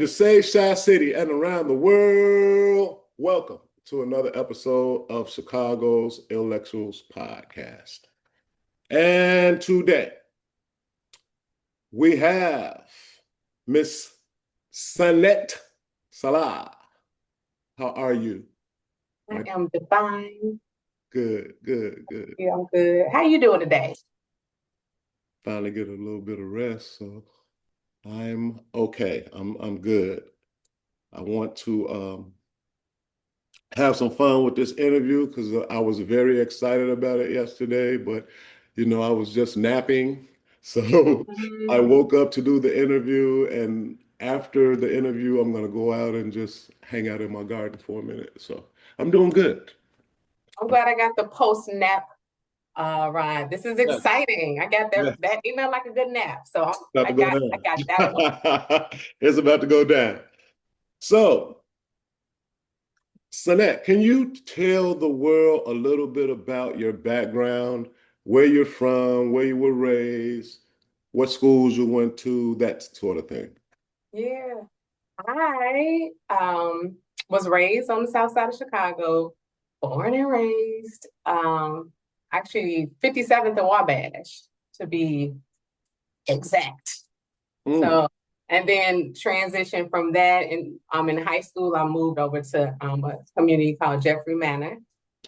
the Save Shy City and around the world. Welcome to another episode of Chicago's ILLectuals podcast. And today we have Miss Sunette Sahlah. How are you? I am divine. Good. Yeah, I'm good. How you doing today? Finally get a little bit of rest, so I'm okay. I'm good. I want to have some fun with this interview because I was very excited about it yesterday, but I was just napping. So I woke up to do the interview, and after the interview, I'm going to go out and just hang out in my garden for a minute. So I'm doing good. I'm glad I got the post nap ride. This is exciting. I got that email like a good nap. So I got that one. It's about to go down. So, Sunette, can you tell the world a little bit about your background, where you're from, where you were raised, what schools you went to, that sort of thing? Yeah. I was raised on the south side of Chicago, born and raised, actually 57th and Wabash to be exact. So, and then transitioned from that, and in high school, I moved over to a community called Jeffrey Manor,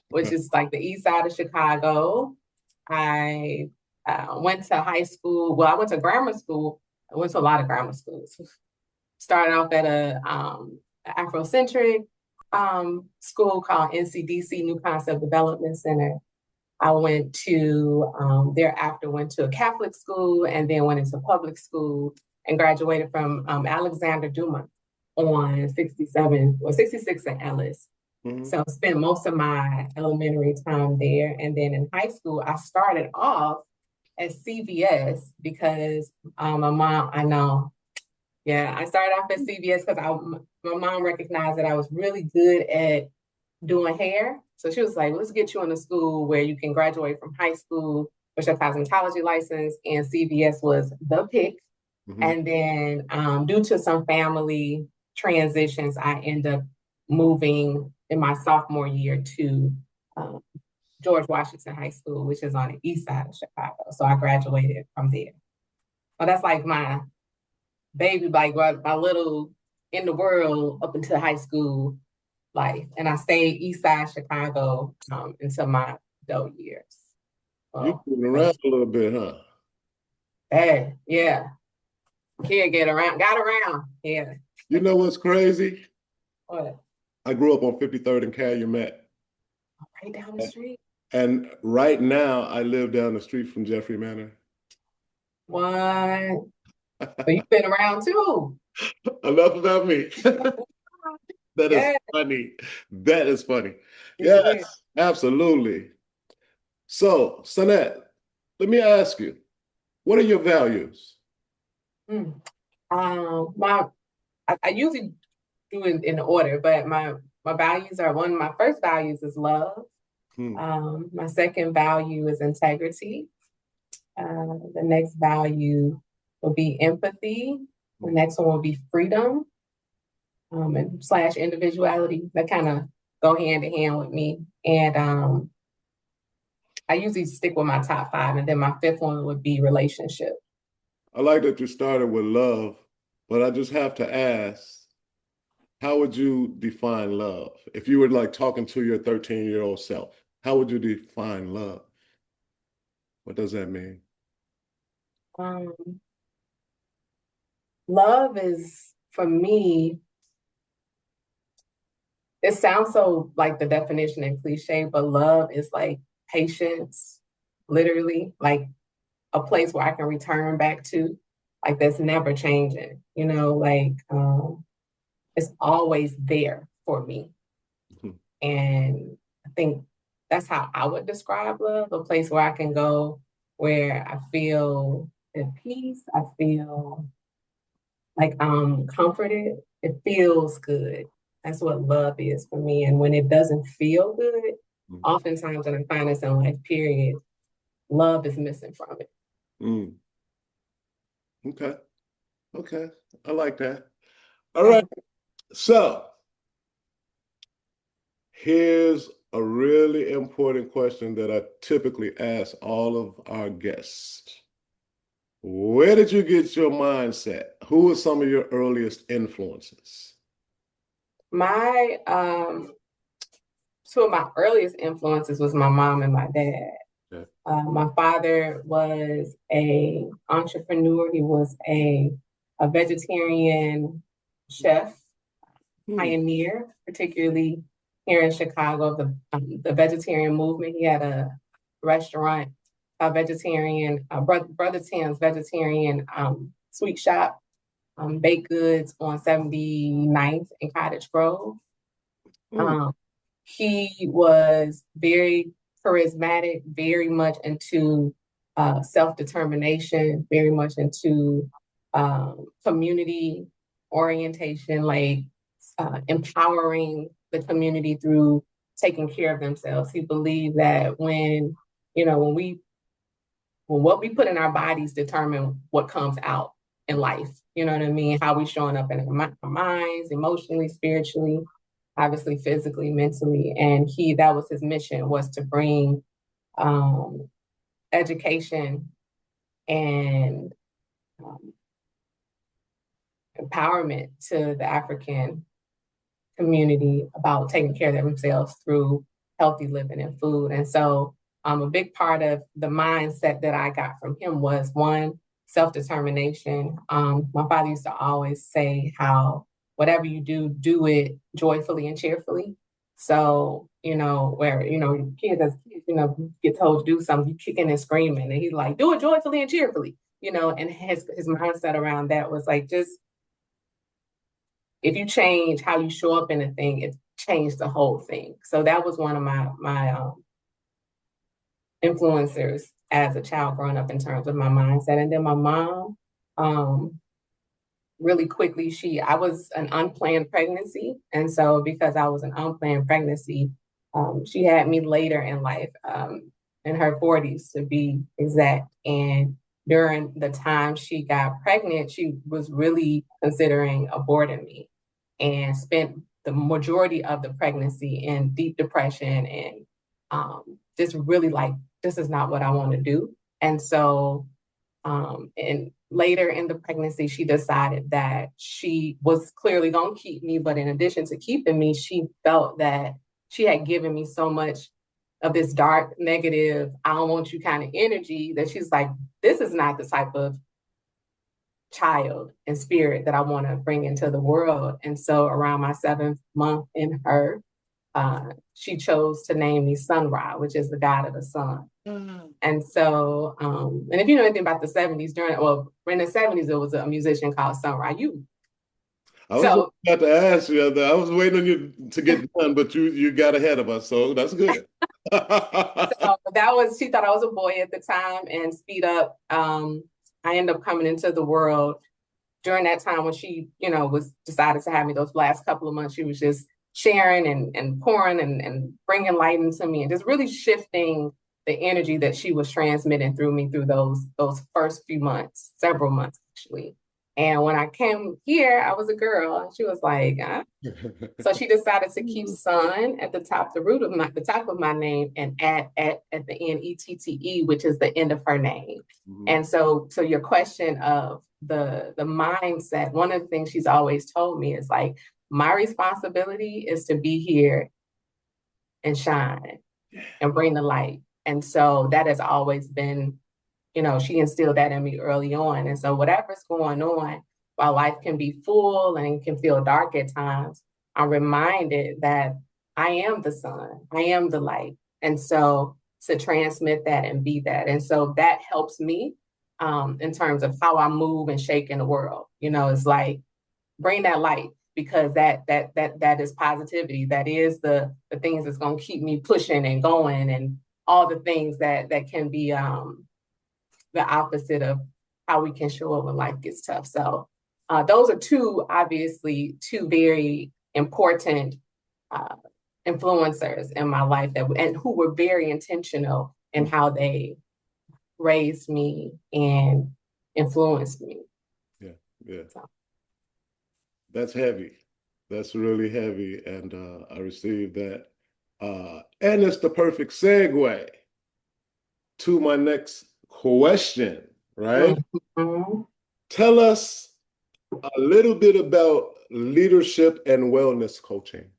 which is like the east side of Chicago. I went to high school. Well, I went to grammar school. I went to a lot of grammar schools. Started off at a Afrocentric school called NCDC, New Concept Development Center. I went to, thereafter went to a Catholic school and then went into public school and graduated from Alexander Dumas on 66 and Ellis. So I spent most of my elementary time there. And then in high school, I started off at CVS because my mom, I started off at CVS because my mom recognized that I was really good at doing hair. So she was like, let's get you in a school where you can graduate from high school with your cosmetology license. And CVS was the pick. And then due to some family transitions, I ended up moving in my sophomore year to George Washington High School, which is on the east side of Chicago. So I graduated from there. So that's like my baby, like my little in the world up until high school life. And I stayed east side Chicago until my adult years. You've been around a little bit, huh? Yeah. Got around. Yeah. You know what's crazy? What? I grew up on 53rd and Calumet. Right down the street. And right now, I live down the street from Jeffrey Manor. What? So you've been around too. Enough about me. That is funny. That is funny. Yes, absolutely. So, Sunette, let me ask you, what are your values? I usually do it in order, but my values are my first values is love. My second value is integrity. The next value will be empathy. The next one will be freedom and / individuality. That kind of go hand in hand with me. And I usually stick with my top 5, and then my 5th one would be relationship. I like that you started with love, but I just have to ask, how would you define love? If you were like talking to your 13-year-old self, how would you define love? What does that mean? Love is, for me, it sounds so like the definition and cliche, but love is like patience, literally, like a place where I can return back to, like that's never changing, it's always there for me. And I think that's how I would describe love, a place where I can go where I feel at peace, I feel like I'm comforted, it feels good. That's what love is for me. And when it doesn't feel good, oftentimes when I find this in life, period, love is missing from it. Okay. I like that. All right. So here's a really important question that I typically ask all of our guests. Where did you get your mindset? Who are some of your earliest influences? My Two of my earliest influences was my mom and my dad. Yeah. My father was a entrepreneur. He was a vegetarian chef, Hmm. pioneer, particularly here in Chicago, the vegetarian movement. He had a restaurant, a vegetarian, Brother Tim's vegetarian sweet shop, baked goods on 79th and Cottage Grove. Hmm. Um, he was very charismatic, very much into self-determination, very much into community orientation, like empowering the community through taking care of themselves. He believed that when what we put in our bodies determine what comes out in life. You know what I mean? How we showing up in our minds, emotionally, spiritually, obviously physically, mentally. And that was his mission, was to bring um, education and um, empowerment to the African community about taking care of themselves through healthy living and food. And so a big part of the mindset that I got from him was one, self-determination. My father used to always say how whatever you do, do it joyfully and cheerfully. So, where, kids as kids, get told to do something, you kicking and screaming. And he's like, do it joyfully and cheerfully, and his mindset around that was like, just if you change how you show up in a thing, it changed the whole thing. So that was one of my influencers as a child growing up in terms of my mindset. And then my mom, um, really quickly, I was an unplanned pregnancy, and so because I was an unplanned pregnancy, she had me later in life, in her 40s to be exact. And during the time she got pregnant, she was really considering aborting me and spent the majority of the pregnancy in deep depression and just really like, this is not what I want to do. And so, and later in the pregnancy, she decided that she was clearly going to keep me. But in addition to keeping me, she felt that she had given me so much of this dark, negative, I don't want you kind of energy that she's like, this is not the type of child and spirit that I want to bring into the world. And so around my 7th month in her, she chose to name me Sun Ra, which is the god of the sun. And so, and if you know anything about the 70s, in the 70s, there was a musician called Sun Ra. I was So, about to ask you. I was waiting on you to get done, but you got ahead of us, so that's good. she thought I was a boy at the time, and speed up. I ended up coming into the world during that time when she, was decided to have me those last couple of months. She was just sharing and pouring and bringing light into me and just really shifting the energy that she was transmitting through me through those first few months, several months actually. And when I came here, I was a girl. And she was like, So she decided to keep Sun at the top, the top of my name, and add at the end ETTE, which is the end of her name. Mhm. And so to your question of the mindset, one of the things she's always told me is like, my responsibility is to be here and shine and bring the light. And so that has always been, she instilled that in me early on. And so whatever's going on, while life can be full and can feel dark at times, I'm reminded that I am the sun, I am the light. And so to transmit that and be that. And so that helps me in terms of how I move and shake in the world. It's like, bring that light, because that is positivity. That is the things that's going to keep me pushing and going, and all the things that can be the opposite of how we can show up when life gets tough. So those are obviously two very important uh, influencers in my life and who were very intentional in how they raised me and influenced me. Yeah, yeah. So. That's heavy. That's really heavy. And I received that. And it's the perfect segue to my next question, right? Mhm. Tell us a little bit about leadership and wellness coaching.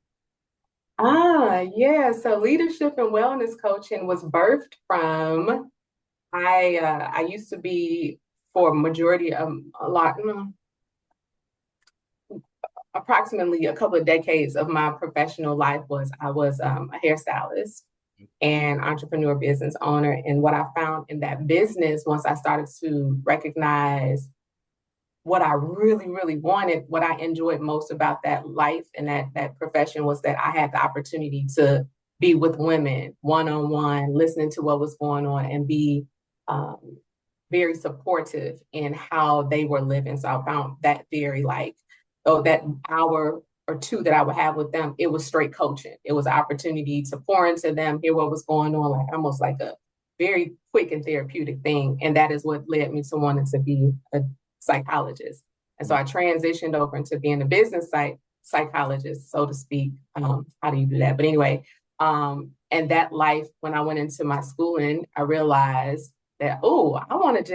Yeah. So leadership and wellness coaching was birthed from I used to be for a majority of a lot, approximately a couple of decades of my professional life was I was a hairstylist and entrepreneur business owner. And what I found in that business, once I started to recognize what I really, really wanted, what I enjoyed most about that life and that profession was that I had the opportunity to be with women one on one, listening to what was going on, and be um, very supportive in how they were living. So I found that very like, oh, that hour or two that I would have with them, it was straight coaching. It was an opportunity to pour into them, hear what was going on, like almost like a very quick and therapeutic thing. And that is what led me to wanting to be a psychologist. And so I transitioned over into being a business psychologist, so to speak. How do you do that? But anyway, and that life, when I went into my schooling, I realized that, oh, I don't want to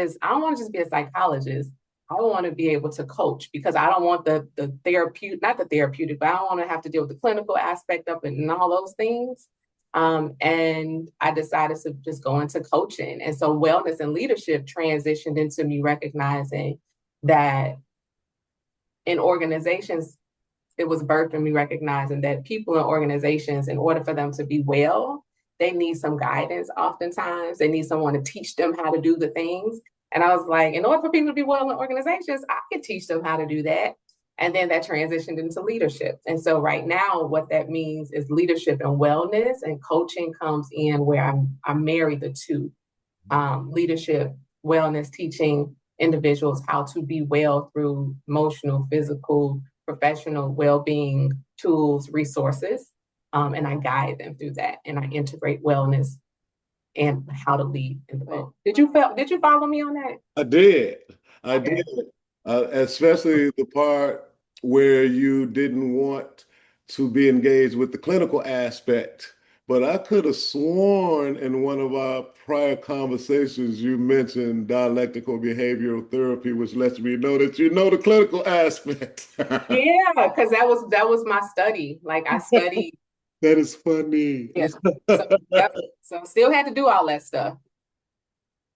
just be a psychologist. I want to be able to coach because I don't want the therapeutic, not the therapeutic, but I don't want to have to deal with the clinical aspect of it and all those things. And I decided to just go into coaching. And so wellness and leadership transitioned into me recognizing that in organizations, it was birthed in me recognizing that people in organizations, in order for them to be well, they need some guidance oftentimes. They need someone to teach them how to do the things. And I was like, in order for people to be well in organizations, I could teach them how to do that. And then that transitioned into leadership. And so right now, what that means is leadership and wellness, and coaching comes in where I marry the two. Leadership, wellness, teaching individuals how to be well through emotional, physical, professional well-being tools, resources, and I guide them through that, and I integrate wellness and how to lead in the book. Did you follow me on that? I did. I Okay. did. Especially the part where you didn't want to be engaged with the clinical aspect. But I could have sworn in one of our prior conversations you mentioned dialectical behavioral therapy, which lets me know that you know the clinical aspect. Yeah, because that was my study. Like I studied, That is funny. yeah. So yep. So still had to do all that stuff.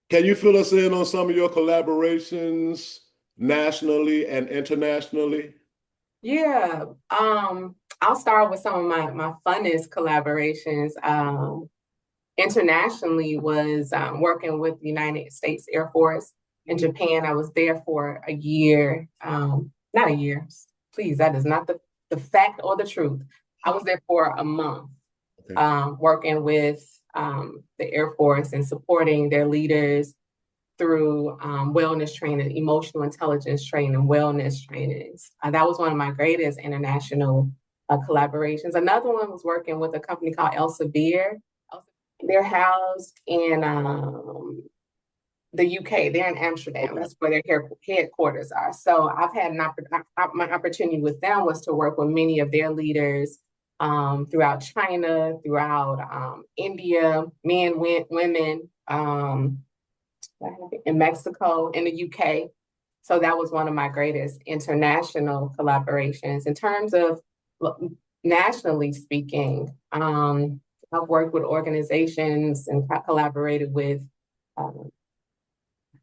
Can you fill us in on some of your collaborations nationally and internationally? Yeah. I'll start with some of my funnest collaborations. Internationally was working with the United States Air Force in Japan. I was there for a year, not a year, please, that is not the fact or the truth. I was there for a month, Okay. working with the Air Force and supporting their leaders through wellness training, emotional intelligence training, wellness trainings. That was one of my greatest international collaborations. Another one was working with a company called Elsevier. They're housed in the UK. They're in Amsterdam. Okay. That's where their headquarters are. So I've had my opportunity with them was to work with many of their leaders throughout China, throughout India, men, women, in Mexico, in the UK. So that was one of my greatest international collaborations. In terms of nationally speaking, I've worked with organizations and collaborated with um,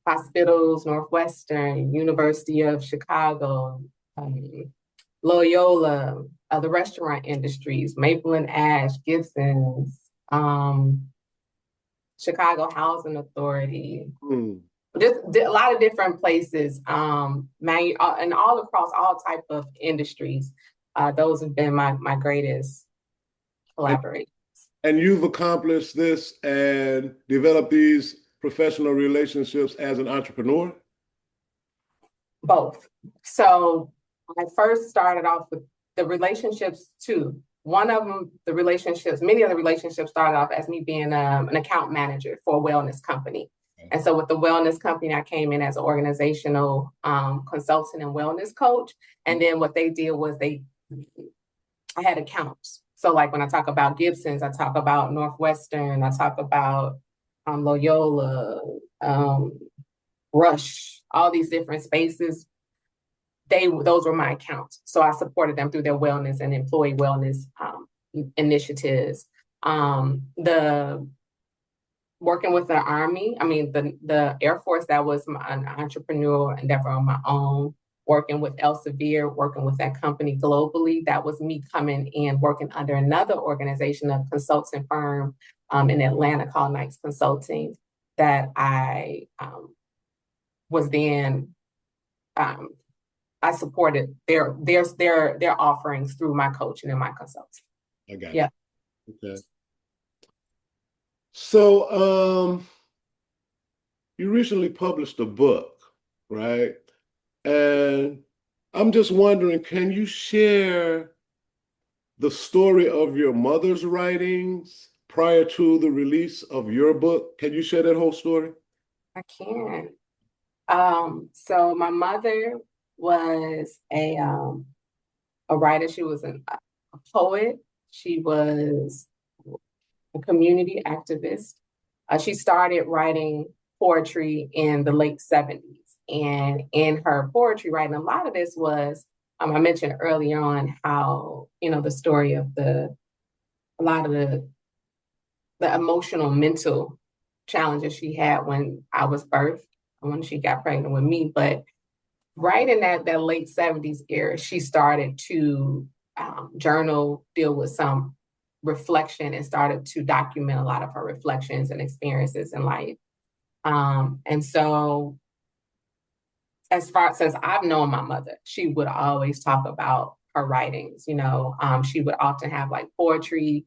hospitals, Northwestern, University of Chicago, um, Loyola, the restaurant industries, Maple and Ash, Gibson's, Chicago Housing Authority, Hmm. just a lot of different places, and all across all type of industries. Those have been my greatest And, collaborations. and you've accomplished this and developed these professional relationships as an entrepreneur? Both. So I first started off with the relationships too. One of them, the relationships, many of the relationships started off as me being an account manager for a wellness company. And so with the wellness company, I came in as an organizational consultant and wellness coach. And then what they did was I had accounts. So like when I talk about Gibson's, I talk about Northwestern, I talk about Loyola, Rush, all these different spaces. Those were my accounts. So I supported them through their wellness and employee wellness initiatives. The working with the Army, I mean the Air Force, that was an entrepreneurial endeavor on my own. Working with Elsevier, working with that company globally, that was me coming in working under another organization, a consulting firm in Atlanta called Knights Consulting, that I was then I supported their offerings through my coaching and my consulting. I got Yeah. you. Okay. So, you recently published a book, right? And I'm just wondering, can you share the story of your mother's writings prior to the release of your book? Can you share that whole story? I can. So my mother was a writer. She was a poet. She was a community activist. She started writing poetry in the late 70s. And in her poetry writing, a lot of this was, I mentioned earlier on how, the story of a lot of the emotional, mental challenges she had when I was birthed, when she got pregnant with me. But right in that late 70s era, she started to journal, deal with some reflection, and started to document a lot of her reflections and experiences in life. And so as far since I've known my mother, she would always talk about her writings. She would often have like poetry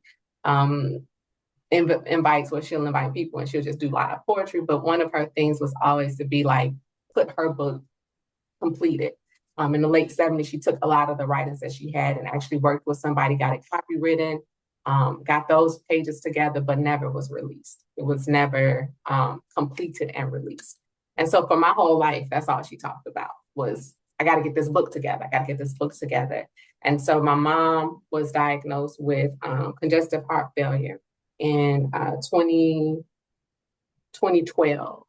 invites where she'll invite people and she'll just do live poetry. But one of her things was always to be like, put her book completed. In the late 70s, she took a lot of the writings that she had and actually worked with somebody, got it copywritten, got those pages together, but never was released. It was never completed and released. And so for my whole life, that's all she talked about was, I got to get this book together. I got to get this book together. And so my mom was diagnosed with congestive heart failure in 2012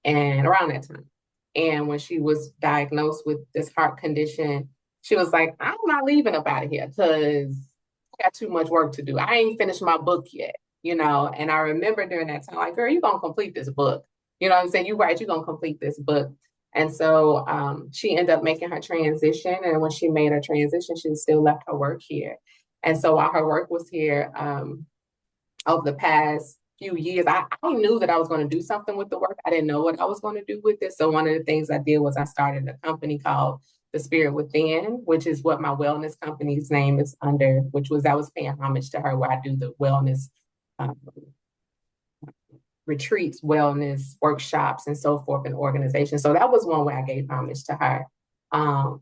and around that time. And when she was diagnosed with this heart condition, she was like, I'm not leaving up out of here because I got too much work to do. I ain't finished my book yet, And I remember during that time, like, girl, you're going to complete this book. You know what I'm saying? You're right, you're going to complete this book. And so she ended up making her transition. And when she made her transition, she still left her work here. And so while her work was here, over the past few years, I knew that I was going to do something with the work. I didn't know what I was going to do with it. So one of the things I did was I started a company called The Spirit Within, which is what my wellness company's name is under, I was paying homage to her, where I do the wellness retreats, wellness workshops, and so forth in organizations. So that was one way I gave homage to her.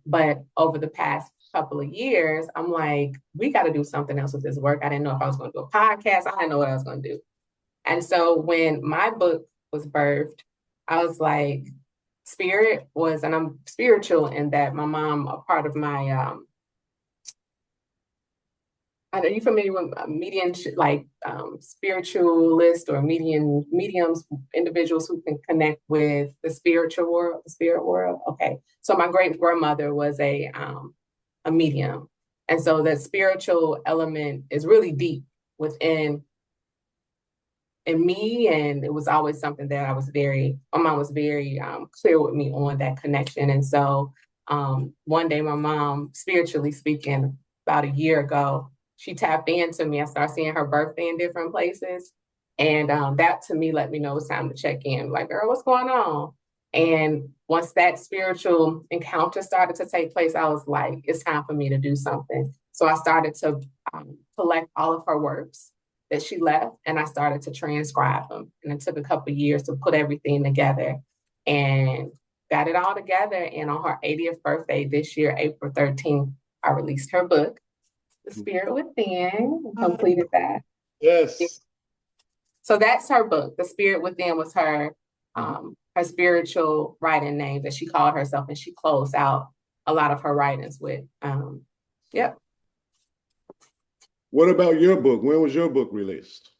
But over the past couple of years, I'm like, we got to do something else with this work. I didn't know if I was going to do a podcast. I didn't know what I was going to do. And so when my book was birthed, I was like, spirit was, and I'm spiritual in that my mom, a part of my, are you familiar with mediums, like spiritualists or mediums, individuals who can connect with the spiritual world, the spirit world? Okay. So my great grandmother was a medium. And so that spiritual element is really deep within in me. And it was always something that my mom was very clear with me on that connection. And so one day my mom, spiritually speaking, about a year ago, she tapped into me. I started seeing her birthday in different places. And that to me let me know it's time to check in. Like, girl, what's going on? And once that spiritual encounter started to take place, I was like, it's time for me to do something. So I started to collect all of her works that she left, and I started to transcribe them. And it took a couple of years to put everything together and got it all together. And on her 80th birthday this year, April 13th, I released her book, The Spirit Within, completed that. Yes. So that's her book. The Spirit Within was her her spiritual writing name that she called herself, and she closed out a lot of her writings with. Yep. What about your book? When was your book released?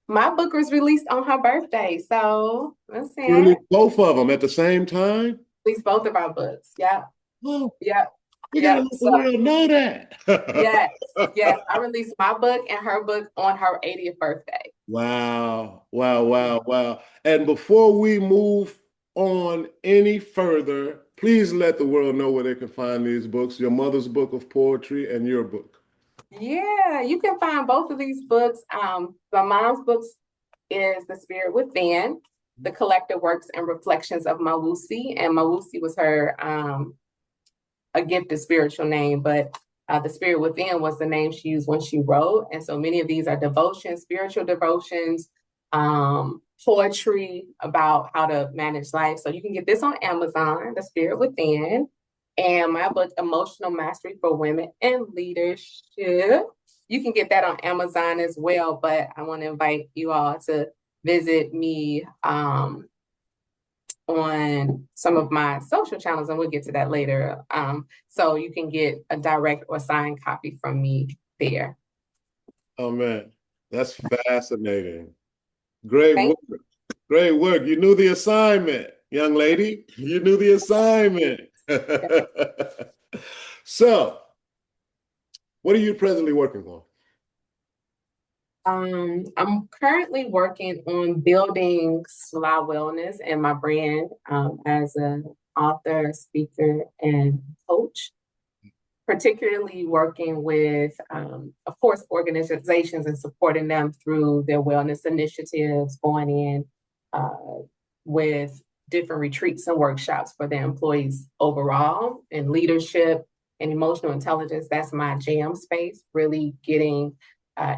My book was released on her birthday, so let's see. You released both of them at the same time? Released both of our books. Yep. Oh, Yep. we gotta Yep. let the So world know that. yes, yes. I released my book and her book on her 80th birthday. Wow, wow, wow, wow. And before we move on any further, please let the world know where they can find these books, your mother's book of poetry and your book. Yeah, you can find both of these books. My mom's books is The Spirit Within, The Collective Works and Reflections of Mawusi. And Mawusi was her a gifted spiritual name, but The Spirit Within was the name she used when she wrote. And so many of these are devotions, spiritual devotions, poetry about how to manage life. So you can get this on Amazon, The Spirit Within, and my book, Emotional Mastery for Women in Leadership. You can get that on Amazon as well, but I want to invite you all to visit me on some of my social channels, and we'll get to that later. So you can get a direct or signed copy from me there. Oh man, that's fascinating. Great Thank work. Great work. You knew the assignment, young lady. You knew the assignment. So, what are you presently working on? I'm currently working on building Sahlah Wellness and my brand as an author, speaker, and coach, particularly working with, of course, organizations and supporting them through their wellness initiatives, going in with different retreats and workshops for their employees overall, and leadership and emotional intelligence. That's my jam space, really getting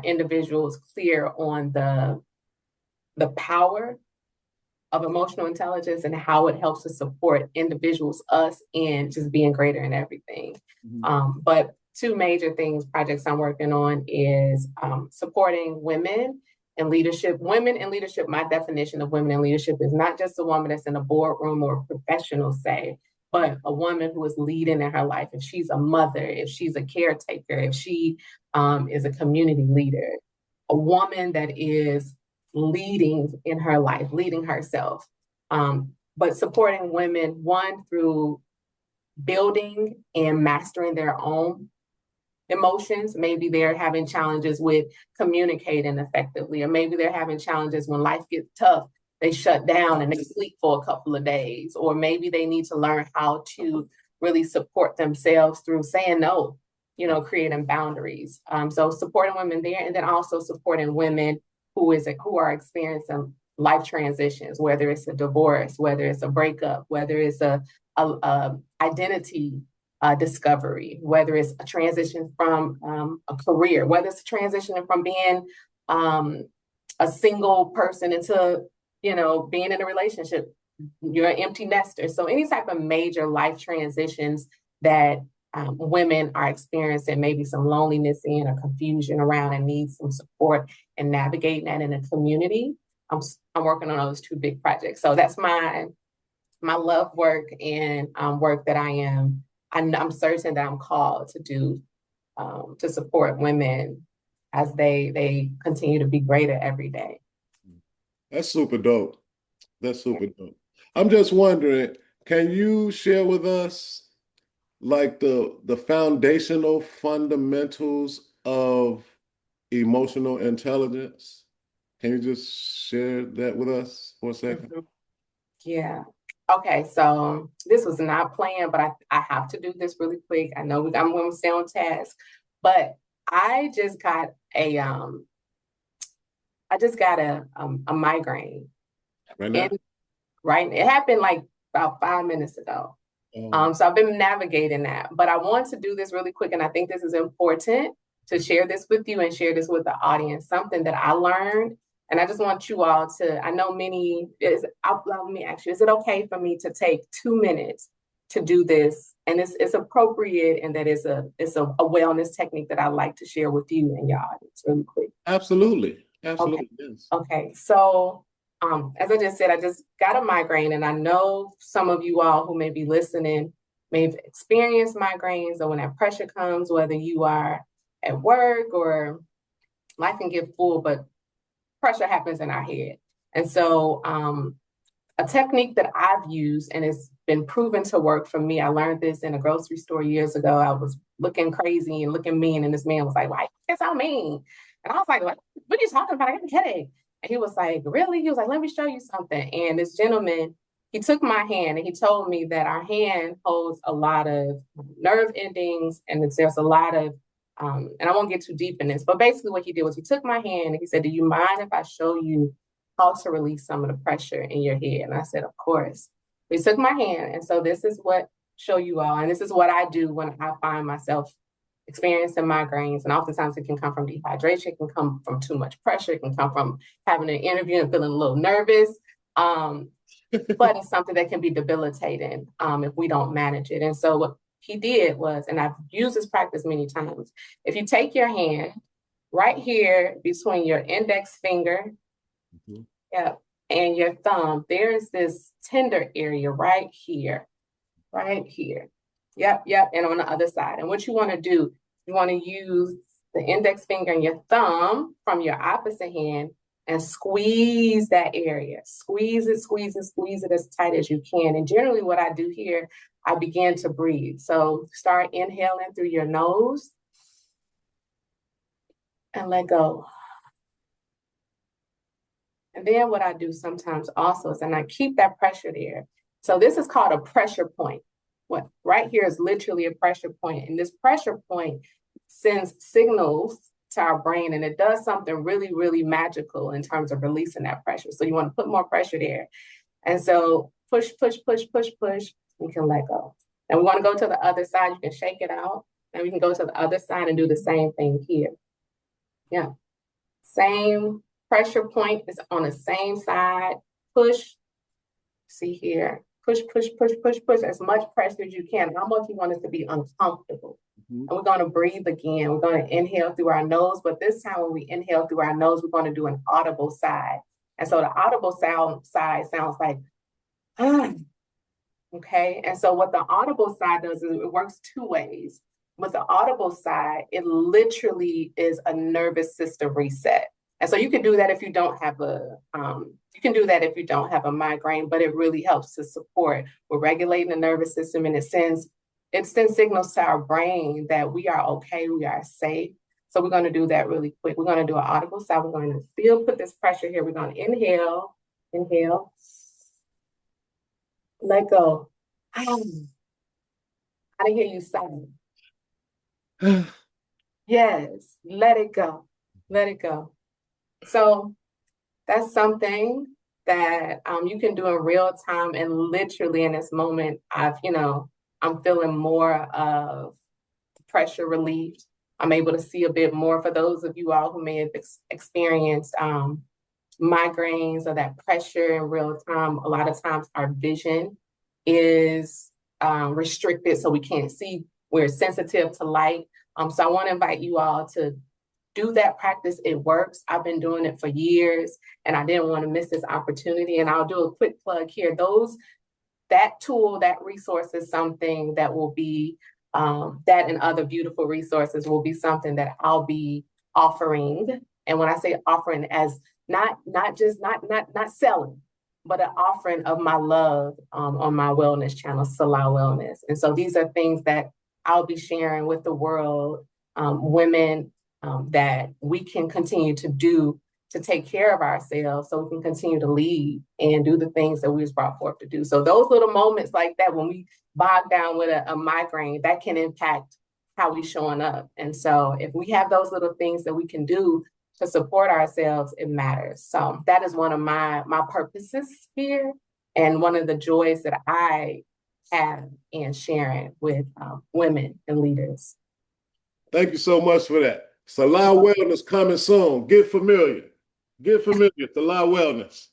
individuals clear on the power of emotional intelligence and how it helps to support individuals, us, in just being greater in everything. But two major things, projects I'm working on is supporting women in leadership. Women in leadership, my definition of women in leadership is not just a woman that's in a boardroom or a professional, say, but a woman who is leading in her life. If she's a mother, if she's a caretaker, if she is a community leader, a woman that is leading in her life, leading herself, but supporting women, one, through building and mastering their own emotions. Maybe they're having challenges with communicating effectively, or maybe they're having challenges when life gets tough. They shut down and they sleep for a couple of days, or maybe they need to learn how to really support themselves through saying no, creating boundaries. So supporting women there, and then also supporting women who are experiencing life transitions, whether it's a divorce, whether it's a breakup, whether it's a identity discovery, whether it's a transition from a career, whether it's transitioning from being a single person into, being in a relationship, you're an empty nester. So any type of major life transitions that women are experiencing, maybe some loneliness in or confusion around, and need some support and navigating that in a community. I'm working on those two big projects. So that's my love work and work that I'm certain that I'm called to do to support women as they continue to be greater every day. That's super dope. That's super dope. I'm just wondering, can you share with us like the foundational fundamentals of emotional intelligence? Can you just share that with us for a second? Mhm. Yeah. Okay, so this was not planned, but I have to do this really quick. I know I'm going to stay on task, but I just got a migraine. Right now? Right, it happened like about 5 minutes ago. So I've been navigating that, but I want to do this really quick, and I think this is important to share this with you and share this with the audience. Something that I learned, and I just want you all to. I know many is. Let me ask you: is it okay for me to take 2 minutes to do this? And it's appropriate, and that it's a wellness technique that I'd like to share with you and your audience really quick. Absolutely. Okay. Absolutely. Yes. Okay. So as I just said, I just got a migraine, and I know some of you all who may be listening may have experienced migraines, or when that pressure comes, whether you are at work or life can get full, but pressure happens in our head. And so, a technique that I've used and it's been proven to work for me. I learned this in a grocery store years ago. I was looking crazy and looking mean, and this man was like, "Why you so mean?" And I was like, what are you talking about? I got a headache." And he was like, "Really?" He was like, "Let me show you something." And this gentleman, he took my hand and he told me that our hand holds a lot of nerve endings, and there's a lot of and I won't get too deep in this, but basically what he did was he took my hand and he said, "Do you mind if I show you how to release some of the pressure in your head?" And I said, "Of course." He took my hand. And so this is what show you all. And this is what I do when I find myself experiencing migraines. And oftentimes it can come from dehydration, it can come from too much pressure, it can come from having an interview and feeling a little nervous. But it's something that can be debilitating if we don't manage it. And so what he did was, and I've used this practice many times, if you take your hand right here between your index finger, mm-hmm. Yep, and your thumb, there's this tender area right here, right here. Yep, yep, and on the other side. And what you want to do, you want to use the index finger and your thumb from your opposite hand and squeeze that area. Squeeze it, squeeze it, squeeze it as tight as you can. And generally what I do here, I begin to breathe. So start inhaling through your nose and let go. And then what I do sometimes also is, and I keep that pressure there. So this is called a pressure point. What right here is literally a pressure point. And this pressure point sends signals to our brain, and it does something really, really magical in terms of releasing that pressure. So you want to put more pressure there. And so push, push, push, push, push, you can let go. And we want to go to the other side. You can shake it out. And we can go to the other side and do the same thing here. Yeah. Same pressure point is on the same side. Push. See here. Push, push, push, push, push as much pressure as you can. How much you want it to be uncomfortable. Mm-hmm. And we're going to breathe again. We're going to inhale through our nose, but this time when we inhale through our nose, we're going to do an audible sigh. And so the audible sigh sounds like, okay. And so what the audible sigh does is it works two ways. With the audible sigh, it literally is a nervous system reset. And so you can do that if you don't have a migraine, but it really helps to support. We're regulating the nervous system, and it sends signals to our brain that we are okay, we are safe. So we're going to do that really quick. We're going to do an audible sigh. We're going to put this pressure here. We're going to inhale, let go. I didn't hear you sigh. Yes, let it go. Let it go. So that's something that you can do in real time, and literally in this moment, I'm feeling more of pressure relief. I'm able to see a bit more. For those of you all who may have experienced migraines or that pressure in real time, a lot of times our vision is restricted, so we can't see. We're sensitive to light. So I want to invite you all to do that practice. It works. I've been doing it for years, and I didn't want to miss this opportunity. And I'll do a quick plug here. That tool, that resource is something that will be, that and other beautiful resources will be something that I'll be offering. And when I say offering, as not selling, but an offering of my love on my wellness channel, Sahlah Wellness. And so these are things that I'll be sharing with the world, women, that we can continue to do to take care of ourselves, so we can continue to lead and do the things that we was brought forth to do. So those little moments like that, when we bog down with a migraine, that can impact how we showing up. And so if we have those little things that we can do to support ourselves, it matters. So that is one of my purposes here, and one of the joys that I have in sharing with women and leaders. Thank you so much for that. Sahlah Wellness coming soon. Get familiar. Get familiar. Sahlah Wellness.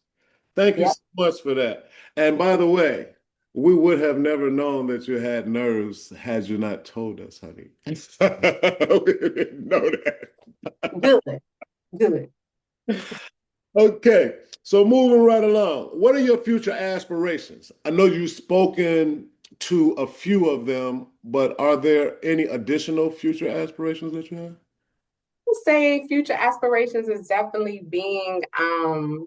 Thank you so much for that. And by the way, we would have never known that you had nerves had you not told us, honey. We didn't know that. Good. Okay. So moving right along, what are your future aspirations? I know you've spoken to a few of them, but are there any additional future aspirations that you have? Would say future aspirations is definitely being I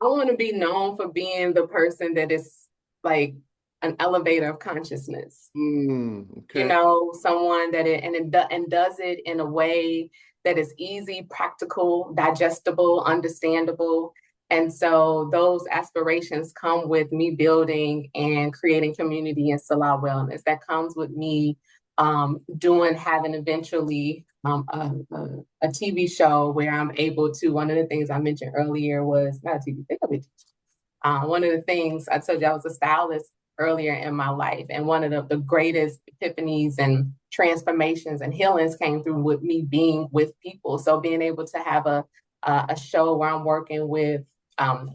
want to be known for being the person that is like an elevator of consciousness. You Okay. know, someone that and does it in a way that is easy, practical, digestible, understandable. And so those aspirations come with me building and creating community in Salah Wellness. That comes with me having eventually a TV show where I'm able to. One of the things I mentioned earlier was not a TV, one of the things I told you I was a stylist earlier in my life, and one of the greatest epiphanies and transformations and healings came through with me being with people. So being able to have a show where I'm working with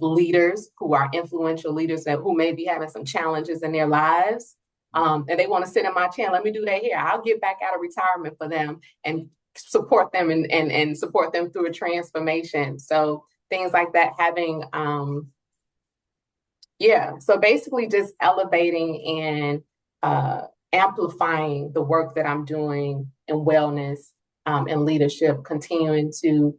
leaders who are influential leaders who may be having some challenges in their lives, and they want to sit in my chair. Let me do that here. I'll get back out of retirement for them and support them and support them through a transformation. So things like that, having yeah, so basically just elevating and amplifying the work that I'm doing in wellness and leadership, continuing to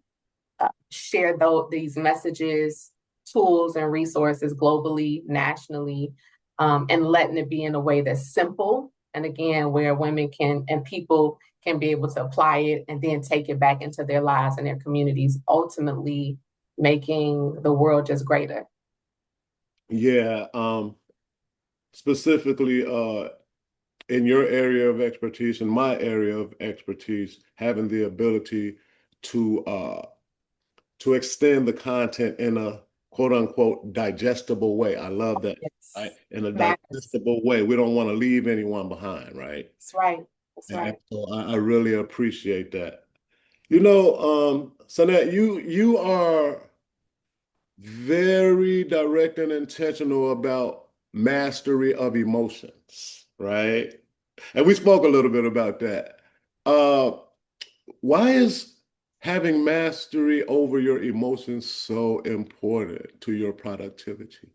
share these messages, tools, and resources globally, nationally, and letting it be in a way that's simple. And again, where women can and people can be able to apply it and then take it back into their lives and their communities, ultimately making the world just greater. Yeah, specifically in your area of expertise and my area of expertise, having the ability to to extend the content in a quote unquote digestible way. I love that. Right? Yes, In a matters. digestible way. We don't want to leave anyone behind, right? That's right. That's And right. so I really appreciate that. You know, Sunette, you are very direct and intentional about mastery of emotions, right? And we spoke a little bit about that. Uh, why is having mastery over your emotions so important to your productivity?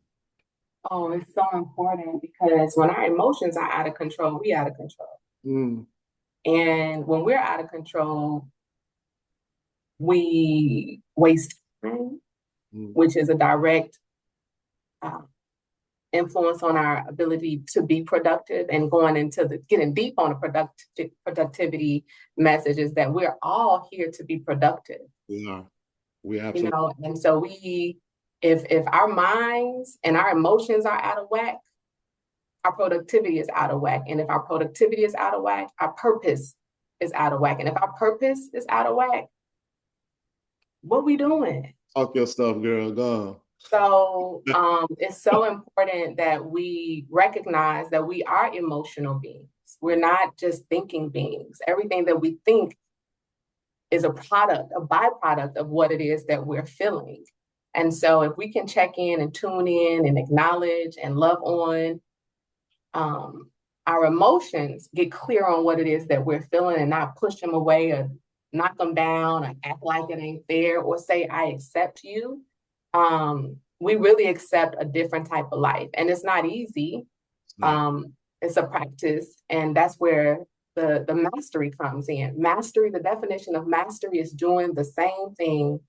Oh, it's so important because when our emotions are out of control, we out of control. Mm, And when we're out of control, we waste time, mm. which is a direct uh, influence on our ability to be productive and going into the getting deep on the productivity message is that we're all here to be productive, We are. We you absolutely. know, and so if our minds and our emotions are out of whack, our productivity is out of whack. And if our productivity is out of whack, our purpose is out of whack. And if our purpose is out of whack, what we doing? Talk your stuff, girl. Go So on. it's so important that we recognize that we are emotional beings. We're not just thinking beings. Everything that we think is a product, a byproduct of what it is that we're feeling. And so if we can check in and tune in and acknowledge and love on um, our emotions, get clear on what it is that we're feeling and not push them away or knock them down or act like it ain't there or say, I accept you. We really accept a different type of life. And it's not easy. Not. It's a practice. And that's where the mastery comes in. Mastery, the definition of mastery is doing the same thing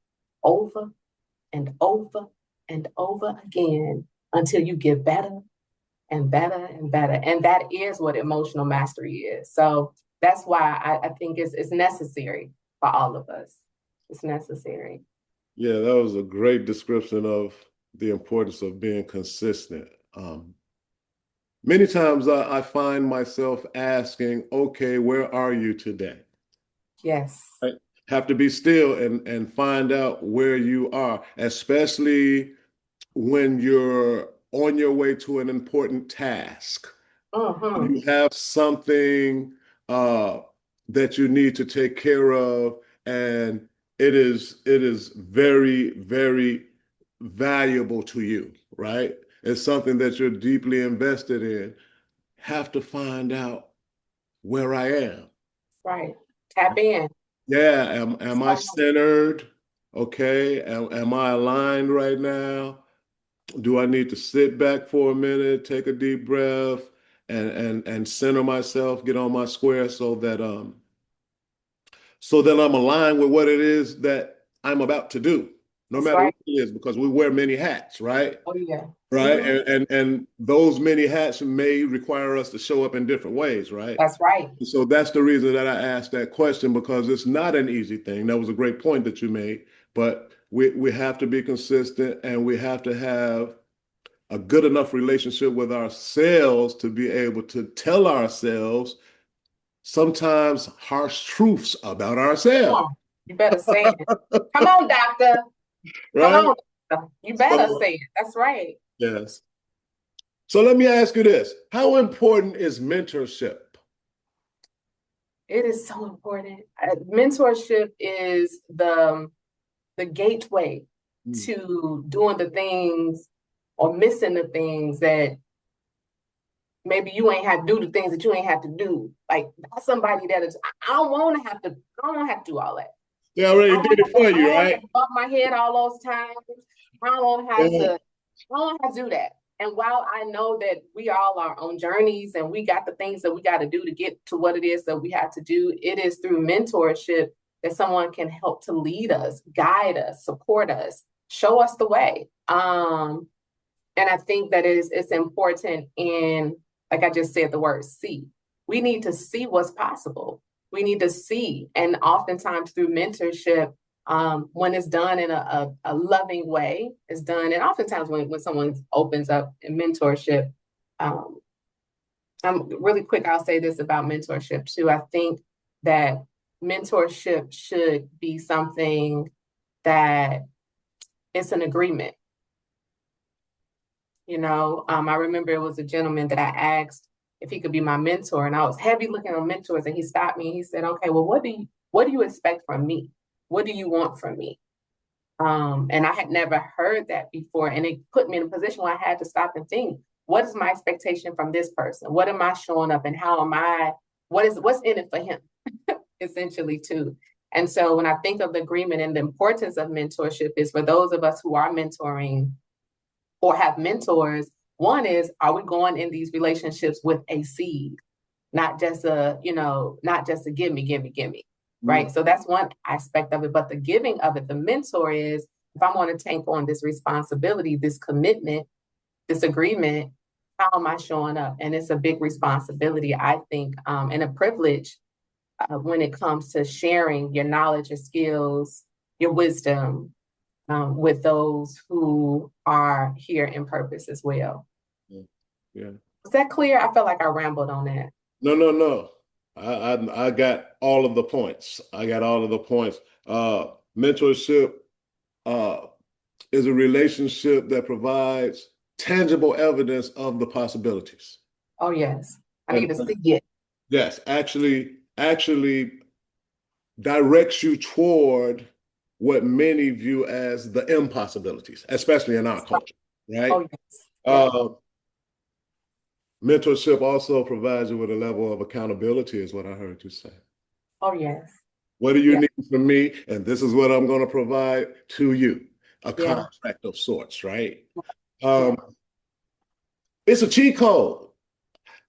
over and over and over again until you get better and better and better. And that is what emotional mastery is. So that's why I think it's necessary for all of us. It's necessary. Yeah, that was a great description of the importance of being consistent. Many times I find myself asking, okay, where are you today? Yes. Right? Have to be still and find out where you are, especially when you're on your way to an important task. Mm-hmm. You have something uh, that you need to take care of, and it is very, very valuable to you, right? It's something that you're deeply invested in. Have to find out where I am. Right. Tap in. Yeah, am I So centered? Okay, am I aligned right now? Do I need to sit back for a minute, take a deep breath, and center myself, get on my square so that I'm aligned with what it is that I'm about to do, no That's matter right. what it is, because we wear many hats, right? Oh yeah. Right. Mhm. And those many hats may require us to show up in different ways, right? That's right. So that's the reason that I asked that question because it's not an easy thing. That was a great point that you made, but we have to be consistent and we have to have a good enough relationship with ourselves to be able to tell ourselves sometimes harsh truths about Come ourselves, on. You better say it. Come on, doctor. Come right? on, doctor. You better So, say it. That's right. yes. So let me ask you this. How important is mentorship? It is so important. Mentorship is the gateway Mm. to doing the things or missing the things that maybe you ain't had to do the things that you ain't had to do. Like that's somebody that is I don't want to have to I don't want to have to do all that. They already I don't did it for I you, don't have right? to bump my head all those times. I don't have Uh-huh. to I don't have to do that. And while I know that we all are on journeys and we got the things that we got to do to get to what it is that we have to do, it is through mentorship that someone can help to lead us, guide us, support us, show us the way. And I think that it's important in, like I just said, the word see. We need to see what's possible. We need to see. And oftentimes through mentorship, when it's done in a loving way, it's done. And oftentimes when someone opens up in mentorship, um, I'm really quick, I'll say this about mentorship too. I think that mentorship should be something that it's an agreement. I remember it was a gentleman that I asked if he could be my mentor, and I was heavy looking on mentors, and he stopped me and he said, "Okay, well, what do you expect from me? What do you want from me?" And I had never heard that before, and it put me in a position where I had to stop and think, what is my expectation from this person? What am I showing up, and how am I? What's in it for him, essentially, too. And so when I think of the agreement and the importance of mentorship is for those of us who are mentoring or have mentors, one is, are we going in these relationships with a seed, not just not just a give me, Mm. right? So that's one aspect of it. But the giving of it, the mentor is, if I want to take on this responsibility, this commitment, this agreement, how am I showing up? And it's a big responsibility, I think, and a privilege when it comes to sharing your knowledge, your skills, your wisdom, with those who are here in purpose as well. Yeah. Yeah. Was that clear? I felt like I rambled on that. No, no, no. I got all of the points. I got all of the points. Mentorship uh, is a relationship that provides tangible evidence of the possibilities. Oh, yes. I need And to see it. yes, actually directs you toward what many view as the impossibilities, especially in our culture, Oh, right? yes. Yeah. Uh, Mentorship also provides you with a level of accountability, is what I heard you say. Oh, yes. What do you Yeah. need from me? And this is what I'm going to provide to you, a Yeah. contract of sorts, right? Yeah. Um, it's a cheat code.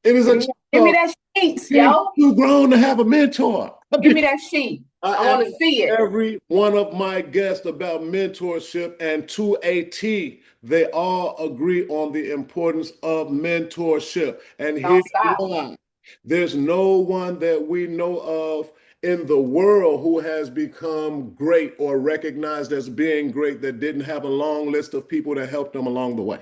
It is a cheat Give me code. that sheet, Being yo. too grown to have a mentor. Give me that sheet. I I want to ask see it. every one of my guests about mentorship, and to a T, they all agree on the importance of mentorship. And here's Don't stop. why. There's no one that we know of in the world who has become great or recognized as being great that didn't have a long list of people that helped them along the way.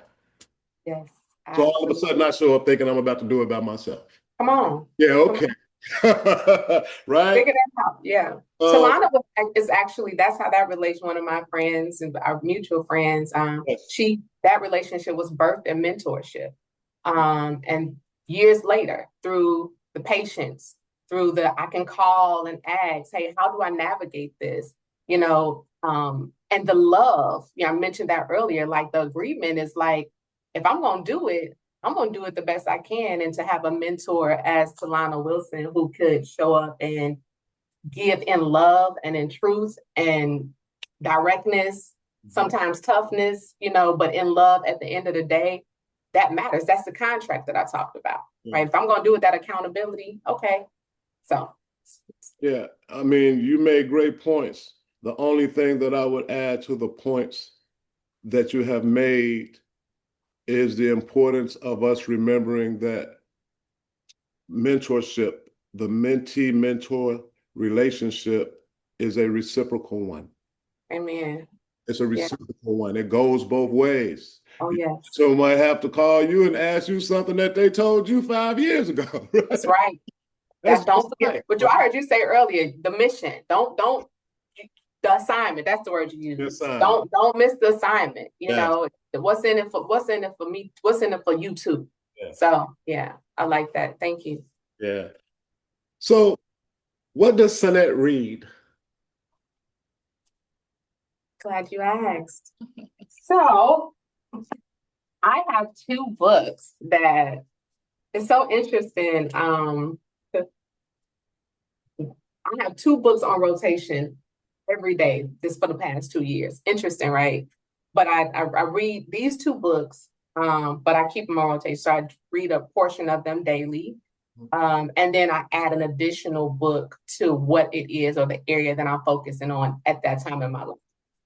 Yes, So all of a absolutely. sudden I show up thinking I'm about to do it by myself. Come on. Yeah, Come okay. on. Right? Figure that out. Yeah. Um, Talana is actually, that's how that relation, one of my friends and our mutual friends, yes. that relationship was birthed in mentorship. And years later, through the patience, through the I can call and ask, hey, how do I navigate this? And the love, I mentioned that earlier, like the agreement is like, if I'm gonna do it, I'm gonna do it the best I can. And to have a mentor as Talana Wilson who could show up and give in love and in truth and directness, sometimes toughness, but in love at the end of the day, that matters. That's the contract that I talked about, right? If I'm going to do it, that accountability, okay. So. Yeah, I mean, you made great points. The only thing that I would add to the points that you have made is the importance of us remembering that mentorship, the mentee-mentor relationship is a reciprocal one. Amen. It's a reciprocal one. It goes both ways. Oh, yes. So might have to call you and ask you something that they told you 5 years ago. Right? That's right. That's Don't forget. right. But I heard you say earlier, the mission. Don't the assignment. That's the word you use. Don't miss the assignment. What's in it for me? What's in it for you too? Yeah. So yeah, I like that. Thank you. Yeah. So what does Sunette read? Glad you asked. So I have two books that it's so interesting. I have two books on rotation every day just for the past 2 years. Interesting, right? But I read these two books, but I keep them on rotation. So I read a portion of them daily. And then I add an additional book to what it is or the area that I'm focusing on at that time in my life.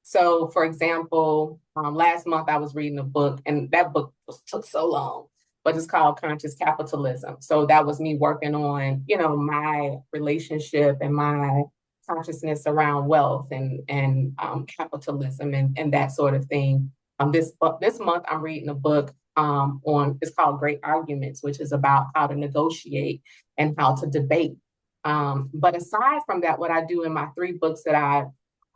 So, for example, last month I was reading a book, and that book took so long, but it's called Conscious Capitalism. So that was me working on, my relationship and my consciousness around wealth and capitalism and that sort of thing. This month I'm reading a book it's called Great Arguments, which is about how to negotiate and how to debate. But aside from that, what I do in my 3 books that I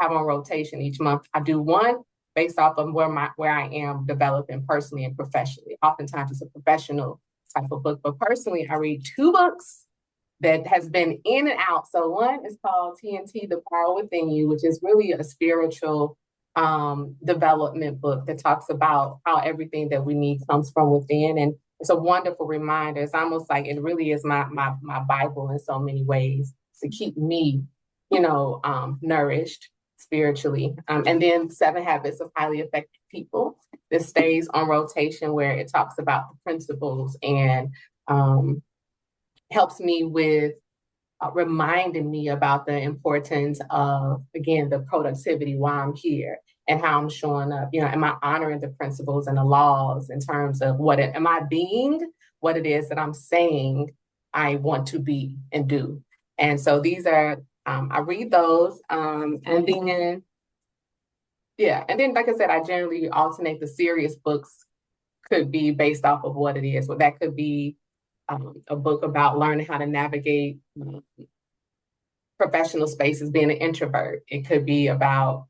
have on rotation each month, I do one based off of where I am developing personally and professionally. Oftentimes it's a professional type of book, but personally I read 2 books that has been in and out. So one is called TNT, The Power Within You, which is really a spiritual development book that talks about how everything that we need comes from within. And it's a wonderful reminder. It's almost like it really is my Bible in so many ways to keep me, nourished spiritually. And then 7 Habits of Highly Effective People. This stays on rotation where it talks about the principles and helps me with reminding me about the importance of, again, the productivity while I'm here and how I'm showing up. Am I honoring the principles and the laws in terms of am I being what it is that I'm saying I want to be and do? And so these are, I read those. And then, like I said, I generally alternate. The serious books could be based off of what it is. Well, that could be a book about learning how to navigate professional spaces, being an introvert. It could be about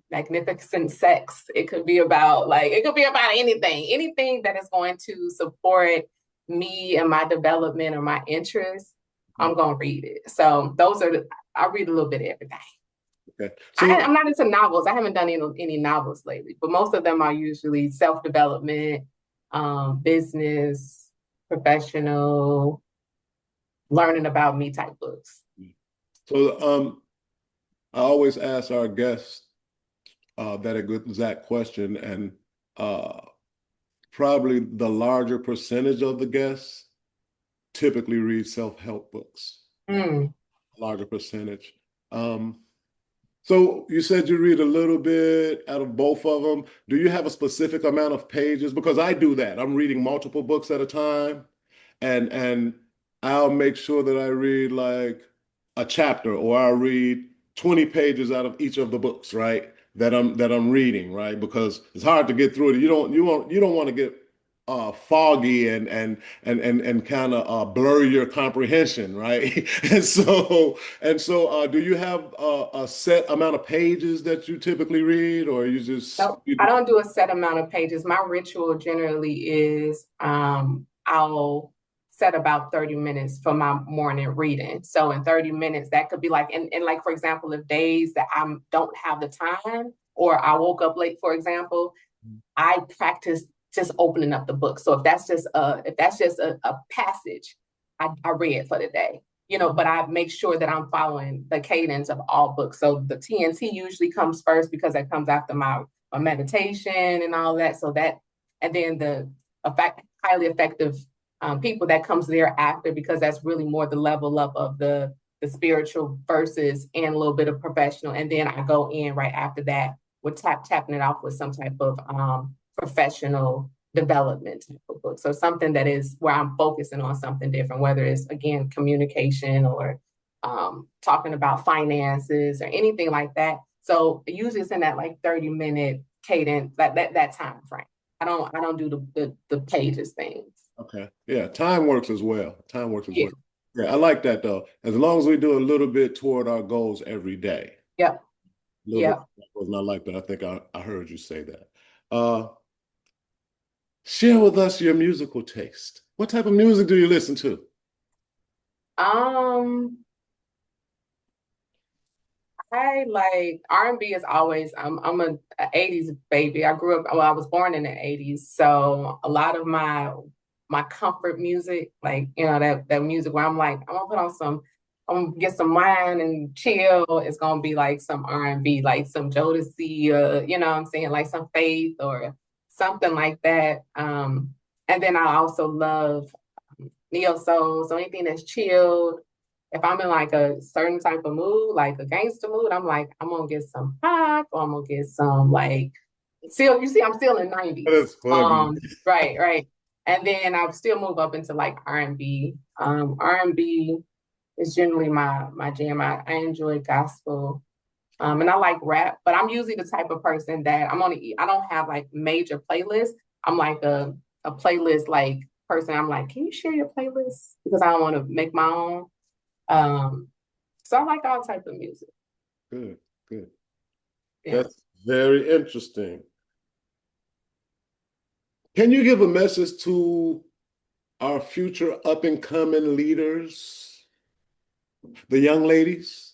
magnificent sex. It could be about anything that is going to support me and my development or my interests. I'm going to read it. So I read a little bit every day. Okay. So, I'm not into novels. I haven't done any novels lately, but most of them are usually self-development, business, professional, learning about me type books. So I always ask our guests that exact question, and probably the larger percentage of the guests typically read self-help books. Larger percentage. So you said you read a little bit out of both of them. Do you have a specific amount of pages? Because I do that. I'm reading multiple books at a time, and I'll make sure that I read like a chapter, or I'll read 20 pages out of each of the books, right? That I'm reading, right? Because it's hard to get through it. You don't want to get foggy and kind of blur your comprehension, right? and so do you have a set amount of pages that you typically read, or you just? No, I don't do a set amount of pages. My ritual generally is I'll set about 30 minutes for my morning reading. So in 30 minutes, that could be like, and like, for example, if days that I don't have the time, or I woke up late, for example, I practice just opening up the book. So if that's just a passage, I read for the day. but I make sure that I'm following the cadence of all books. So the TNT usually comes first because that comes after my meditation and all that. And then the highly effective people that comes thereafter, because that's really more the level up of the spiritual verses and a little bit of professional. And then I go in right after that with tapping it off with some type of professional development type of book. So something that is where I'm focusing on something different, whether it's, again, communication or talking about finances or anything like that. So usually it's in that like 30-minute cadence, that time frame. I don't do the pages things. Okay. Yeah, time works as well. Time works as Yeah. well. Yeah, I like that though. As long as we do a little bit toward our goals every day. Yep. A little bit Yep. was not like that. I think I heard you say that. Uh, Share with us your musical taste. What type of music do you listen to? Um, I like R&B is always, I'm a 80s baby. I grew up, well, I was born in the 80s. So a lot of my comfort music, like, that music where I'm like, I'm gonna get some wine and chill. It's gonna be like some R&B, like some Jodeci, you know what I'm saying, like some Faith or something like that. And then I also love neo soul, so anything that's chilled. If I'm in like a certain type of mood, like a gangster mood, I'm like, I'm gonna get some pop, or I'm gonna get some like still, you see, I'm still in 90s. That's funny. Right, right. And then I'll still move up into like R&B. R&B is generally my jam. I enjoy gospel. And I like rap, but I'm usually the type of person that I don't have like major playlists. I'm like a playlist like person. I'm like, can you share your playlist? Because I don't want to make my own. So I like all types of music. Good, good. Yeah. That's very interesting. Can you give a message to our future up and coming leaders, the young ladies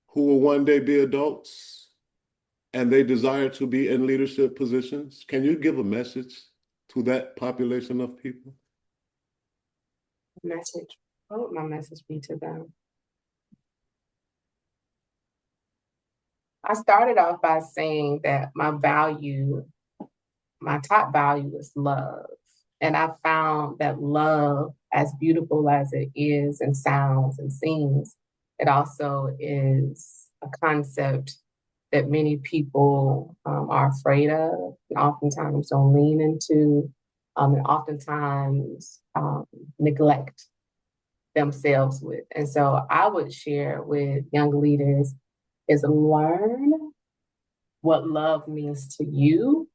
who will one day be adults and they desire to be in leadership positions? Can you give a message to that population of people? Message. What would my message be to them? I started off by saying that my top value is love. And I found that love, as beautiful as it is and sounds and seems, it also is a concept that many people are afraid of, and oftentimes don't lean into, and oftentimes neglect themselves with. And so I would share with young leaders is learn what love means to you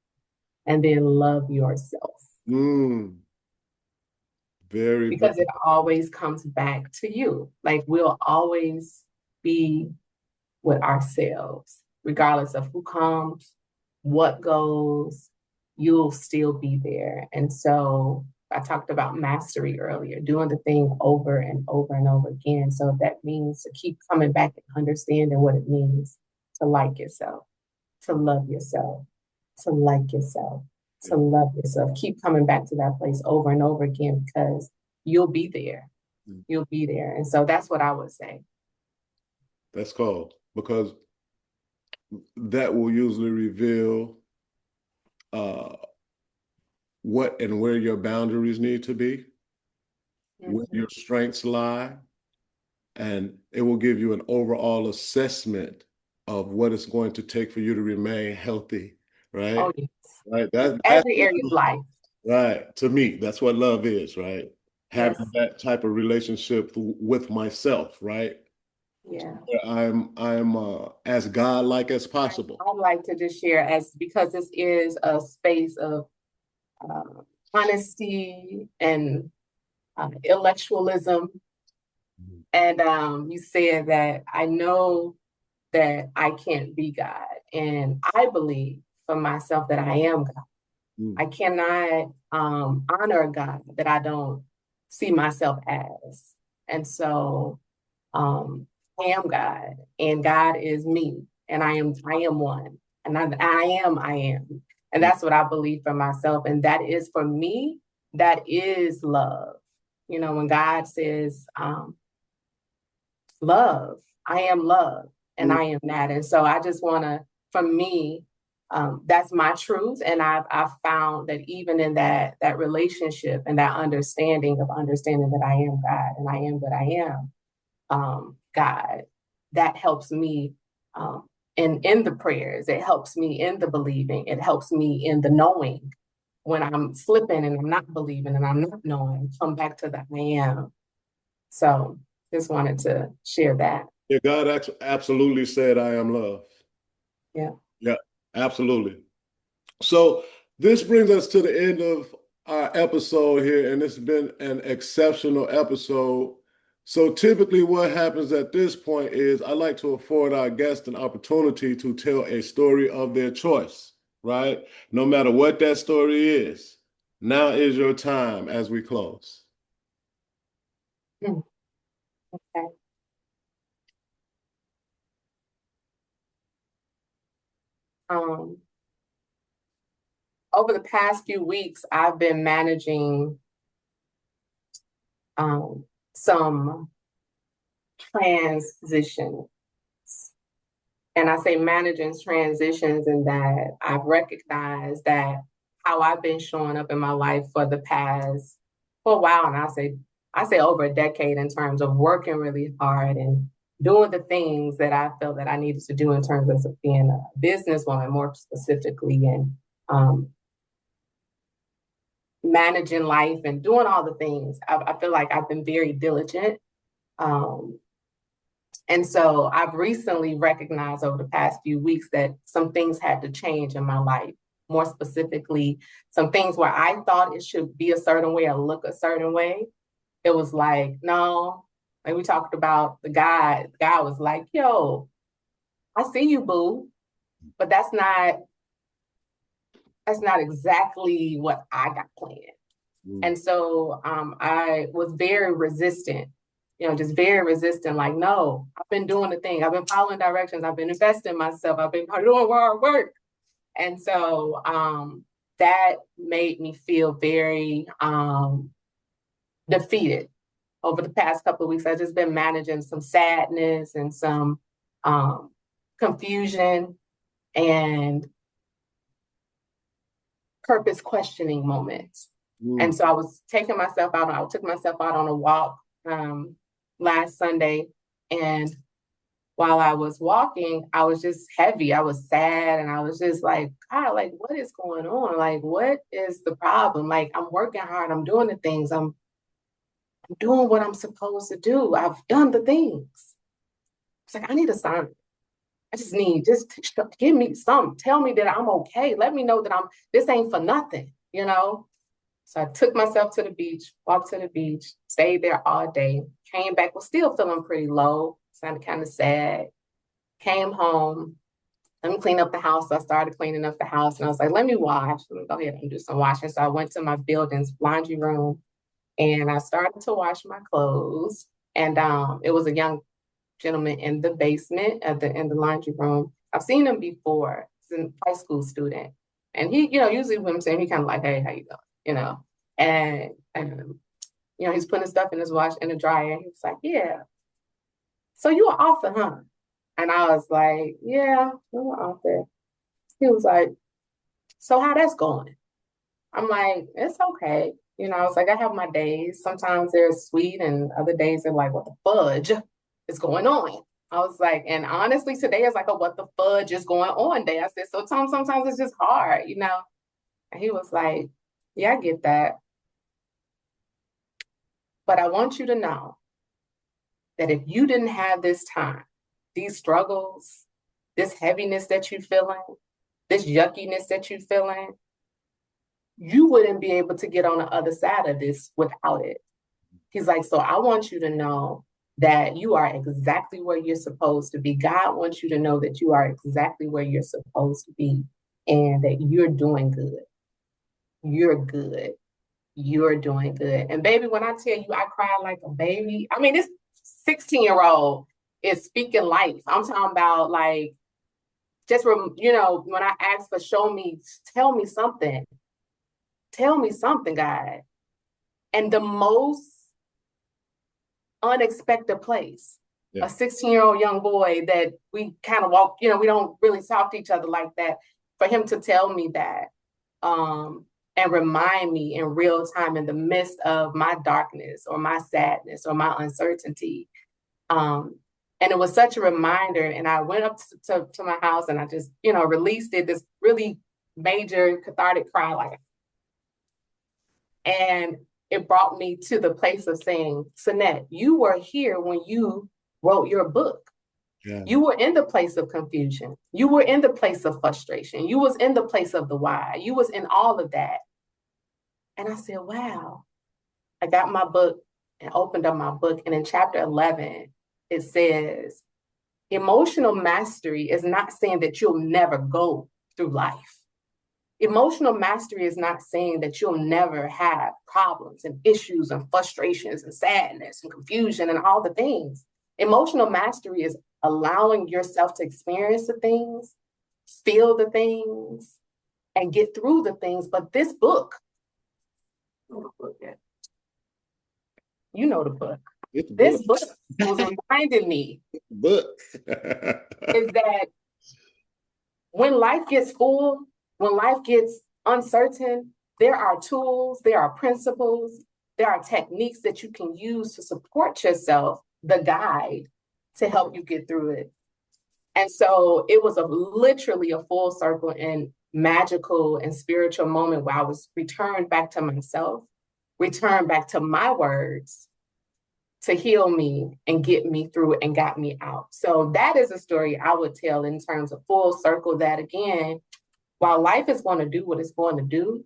and then love yourself. Mm, very, very. Because it always comes back to you. Like we'll always be with ourselves, regardless of who comes, what goes, you'll still be there. And so I talked about mastery earlier, doing the thing over and over and over again. So that means to keep coming back and understanding what it means to like yourself, to love yourself, to like yourself, to love yourself. Keep coming back to that place over and over again because you'll be there. You'll be there. And so that's what I would say. That's called because that will usually reveal uh, what and where your boundaries need to be, where Mm-hmm. your strengths lie, and it will give you an overall assessment of what it's going to take for you to remain healthy, right? Oh, yes. Right. In That's every area of life. right. To me, that's what love is, right? Yes. Having that type of relationship with myself, right? Yeah. I'm as godlike as possible. I'd like to just share because this is a space of uh, honesty and intellectualism. And you said that I know that I can't be God. And I believe for myself that I am God. Mm. I cannot honor God that I don't see myself as. And so I am God, and God is me, and I am one, and I am. And that's what I believe for myself. And that is for me, that is love. When God says, love. I am love, and Mm. I am that. And so I just want to, for me, that's my truth. And I've found that even in that relationship and that understanding that I am God and I am what I am, God, that helps me in the prayers. It helps me in the believing. It helps me in the knowing when I'm slipping and I'm not believing and I'm not knowing. Come back to the I am. So just wanted to share that. Yeah, God absolutely said, I am love. Yeah. Yeah, absolutely. So this brings us to the end of our episode here, and it's been an exceptional episode. So typically what happens at this point is I like to afford our guests an opportunity to tell a story of their choice, right? No matter what that story is. Now is your time as we close. Mm, okay. Um, Over the past few weeks, I've been managing um, some transitions. And I say managing transitions in that I've recognized that how I've been showing up in my life for a while, and I say over a decade in terms of working really hard and doing the things that I felt that I needed to do in terms of being a businesswoman, more specifically, and um, managing life and doing all the things. I feel like I've been very diligent. Um, and so I've recently recognized over the past few weeks that some things had to change in my life. More specifically, some things where I thought it should be a certain way or look a certain way. It was like, no, like we talked about the guy was like, yo, I see you, boo, but that's not exactly what I got planned. Mm. And so I was very resistant, just very resistant. Like, no, I've been doing the thing. I've been following directions. I've been investing in myself. I've been doing hard work. And so that made me feel very defeated over the past couple of weeks. I've just been managing some sadness and some um, confusion and purpose questioning moments. And Mm. so I took myself out on a walk last Sunday. And while I was walking, I was just heavy. I was sad. And I was just like, God, like, what is going on? Like, what is the problem? Like, I'm working hard. I'm doing the things. I'm doing what I'm supposed to do. I've done the things. It's like, I need a sign. I just need, give me some. Tell me that I'm okay. Let me know that this ain't for nothing, you know? So I took myself to the beach, walked to the beach, stayed there all day, came back, was still feeling pretty low, sounded kind of sad. Came home, let me clean up the house. So I started cleaning up the house and I was like, let me wash. Let me go ahead and do some washing. So I went to my building's laundry room and I started to wash my clothes. And it was a young gentleman in the basement in the laundry room. I've seen him before. He's a high school student. And he, usually when I'm saying he kind of like, hey, how you doing? And he's putting stuff in his wash in the dryer. He was like, yeah. So you were author, huh? And I was like, yeah, I'm an author. He was like, so how that's going? I'm like, it's okay. It's like I have my days. Sometimes they're sweet and other days they're like, what the fudge is going on? I was like, and honestly, today is like a what the fudge is going on day. I said, so sometimes it's just hard. And he was like, yeah, I get that. But I want you to know that if you didn't have this time, these struggles, this heaviness that you're feeling, this yuckiness that you're feeling, you wouldn't be able to get on the other side of this without it. He's like, so I want you to know that you are exactly where you're supposed to be. God wants you to know that you are exactly where you're supposed to be and that you're doing good. You're good. You're doing good. And baby, when I tell you I cried like a baby, I mean, this 16-year-old is speaking life. I'm talking about like, when I asked for tell me something, God. And the most unexpected place. Yeah. a 16-year-old young boy that we kind of walk, we don't really talk to each other like that. For him to tell me that, and remind me in real time in the midst of my darkness or my sadness or my uncertainty. And it was such a reminder. And I went up to my house and I just, released it, this really major cathartic cry, like, and it brought me to the place of saying, Sunette, you were here when you wrote your book. Yeah. You were in the place of confusion. You were in the place of frustration. You was in the place of the why. You was in all of that. And I said, wow. I got my book and opened up my book. And in chapter 11, it says, emotional mastery is not saying that you'll never go through life. Emotional mastery is not saying that you'll never have problems and issues and frustrations and sadness and confusion and all the things. Emotional mastery is allowing yourself to experience the things, feel the things, and get through the things. But this book, you know the book. It's a This book. book was reminding me Book. is that when life gets full, when life gets uncertain, there are tools, there are principles, there are techniques that you can use to support yourself, the guide, to help you get through it. And so it was literally a full circle and magical and spiritual moment where I was returned back to myself, returned back to my words to heal me and get me through and got me out. So that is a story I would tell in terms of full circle, that again, while life is going to do what it's going to do,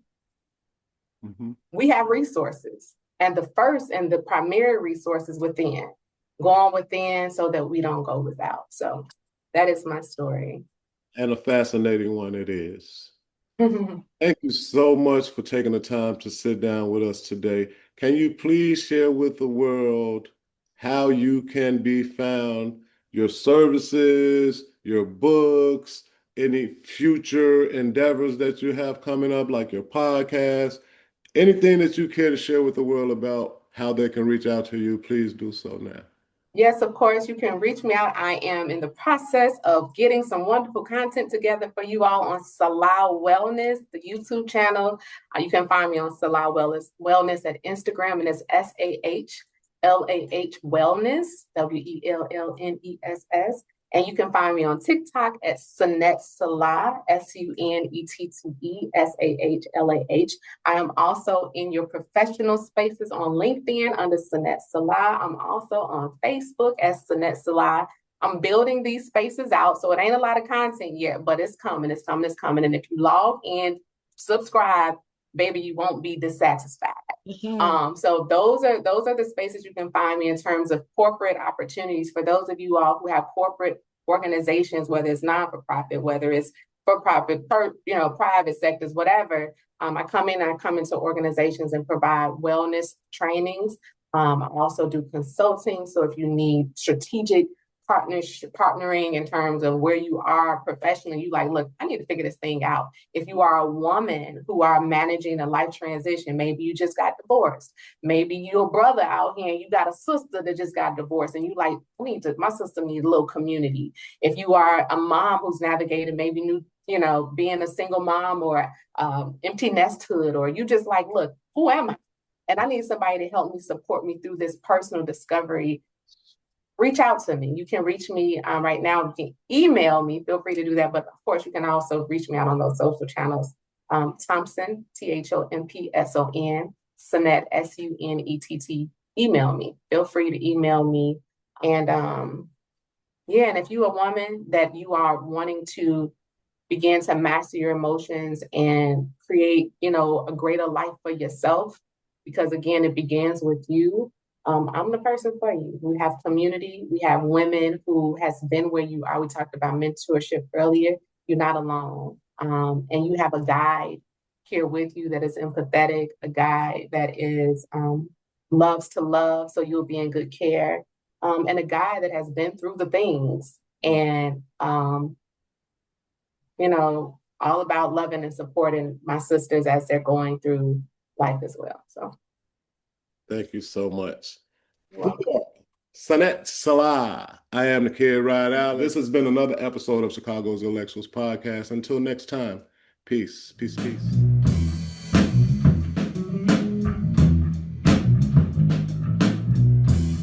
we have resources. And the first and the primary resource is within. Go on within so that we don't go without. So that is my story. And a fascinating one it is. Thank you so much for taking the time to sit down with us today. Can you please share with the world how you can be found, your services, your books, any future endeavors that you have coming up, like your podcast, anything that you care to share with the world about how they can reach out to you, please do so now. Yes, of course, you can reach me out. I am in the process of getting some wonderful content together for you all on Sahlah Wellness, the YouTube channel. You can find me on Sahlah Wellness at Instagram, and it's SAHLAH Wellness, WELLNESS. And you can find me on TikTok at Sunette Sahlah, SUNETTE SAHLAH. I am also in your professional spaces on LinkedIn under Sunette Sahlah. I'm also on Facebook as Sunette Sahlah. I'm building these spaces out, so it ain't a lot of content yet, but it's coming, it's coming, it's coming. And if you log in, subscribe, baby, you won't be dissatisfied. So those are the spaces you can find me in terms of corporate opportunities. For those of you all who have corporate organizations, whether it's non-for-profit, whether it's for-profit, private sectors, whatever, I come into organizations and provide wellness trainings. I also do consulting. So if you need strategic partnering in terms of where you are professionally, you like, look, I need to figure this thing out. If you are a woman who are managing a life transition, maybe you just got divorced. Maybe your brother out here and you got a sister that just got divorced and you like, my sister needs a little community. If you are a mom who's navigated maybe being a single mom or empty nesthood, or you just like, look, who am I? And I need somebody to help me support me through this personal discovery. Reach out to me. You can reach me right now. You can email me. Feel free to do that. But of course, you can also reach me out on those social channels. Thompson, THOMPSON, Sunette, SUNETT. Email me. Feel free to email me. And and if you're a woman that you are wanting to begin to master your emotions and create, a greater life for yourself, because again, it begins with you. I'm the person for you. We have community. We have women who has been where you are. We talked about mentorship earlier. You're not alone. And you have a guide here with you that is empathetic, a guide that is loves to love, so you'll be in good care, and a guide that has been through the things and all about loving and supporting my sisters as they're going through life as well. So thank you so much. you're welcome. Sunette Sahlah. I am the kid right out. This has been another episode of Chicago's ILLectuals podcast. Until next time, peace, peace, peace.